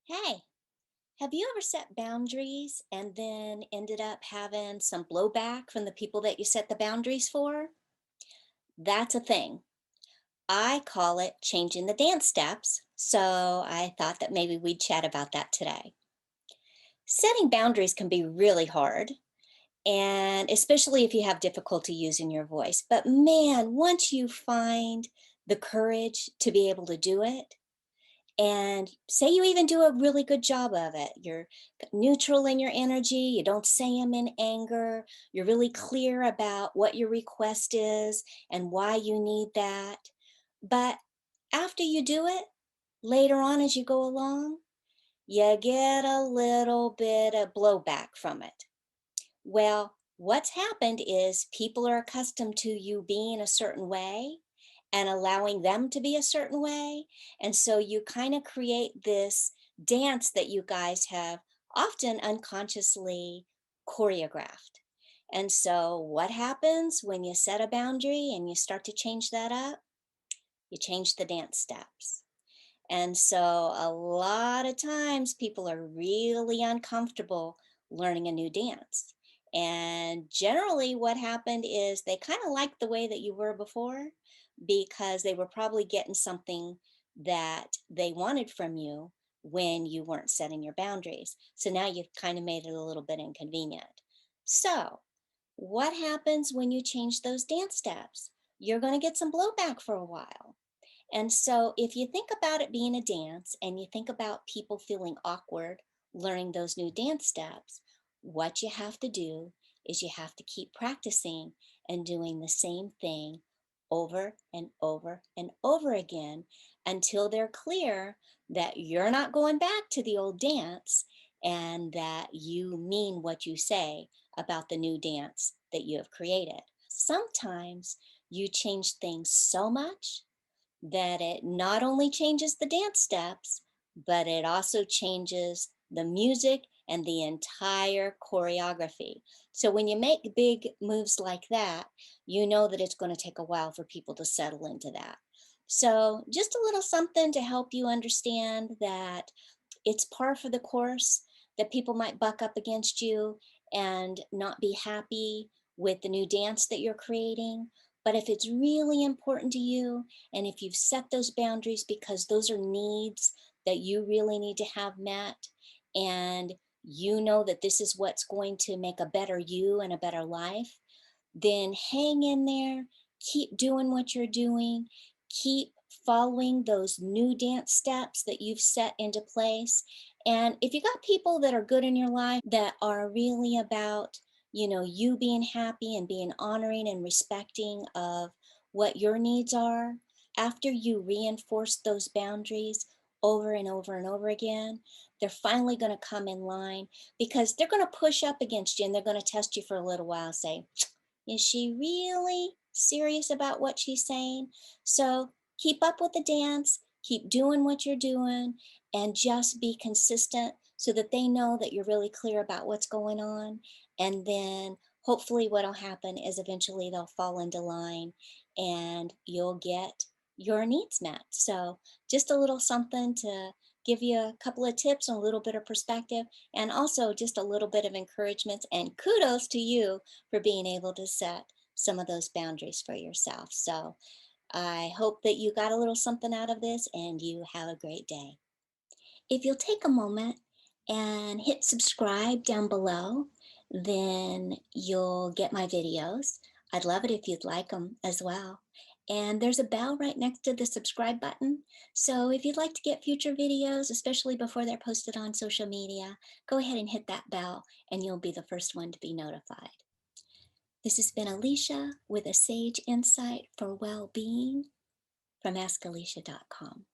Hey, have you ever set boundaries and then ended up having some blowback from the people that you set the boundaries for? That's a thing. I call it changing the dance steps. So I thought that maybe we'd chat about that today. Setting boundaries can be really hard, and especially if you have difficulty using your voice. But man, once you find the courage to be able to do it, and say you even do a really good job of it. You're neutral in your energy. You don't say them in anger. You're really clear about what your request is and why you need that. But after you do it, later on as you go along, you get a little bit of blowback from it. Well, what's happened is people are accustomed to you being a certain way and allowing them to be a certain way. And so you kind of create this dance that you guys have often unconsciously choreographed. And so, what happens when you set a boundary and you start to change that up? You change the dance steps. And so, a lot of times, people are really uncomfortable learning a new dance. And generally, what happened is they kind of liked the way that you were before because they were probably getting something that they wanted from you when you weren't setting your boundaries. So now you've kind of made it a little bit inconvenient. So, what happens when you change those dance steps? You're going to get some blowback for a while, and so, if you think about it being a dance and you think about people feeling awkward learning those new dance steps, what you have to do is you have to keep practicing and doing the same thing over and over and over again until they're clear that you're not going back to the old dance and that you mean what you say about the new dance that you have created. Sometimes you change things so much that it not only changes the dance steps, but it also changes the music and the entire choreography. So when you make big moves like that, you know that it's going to take a while for people to settle into that. So just a little something to help you understand that it's par for the course, that people might buck up against you and not be happy with the new dance that you're creating. But if it's really important to you, and if you've set those boundaries because those are needs that you really need to have met, and you know that this is what's going to make a better you and a better life, then hang in there, keep doing what you're doing, keep following those new dance steps that you've set into place. And if you got people that are good in your life that are really about, you being happy and being honoring and respecting of what your needs are, after you reinforce those boundaries over and over and over again, they're finally going to come in line because they're going to push up against you and they're going to test you for a little while, say, is she really serious about what she's saying? So keep up with the dance, keep doing what you're doing, and just be consistent so that they know that you're really clear about what's going on. And then hopefully, what'll happen is eventually they'll fall into line and you'll get your needs met. So, just a little something to give you a couple of tips and a little bit of perspective, and also just a little bit of encouragement. And kudos to you for being able to set some of those boundaries for yourself. So I hope that you got a little something out of this and you have a great day. If you'll take a moment and hit subscribe down below, then you'll get my videos. I'd love it if you'd like them as well. And there's a bell right next to the subscribe button. So if you'd like to get future videos, especially before they're posted on social media, go ahead and hit that bell and you'll be the first one to be notified. This has been Alicia with a sage insight for well-being from askalecia.com.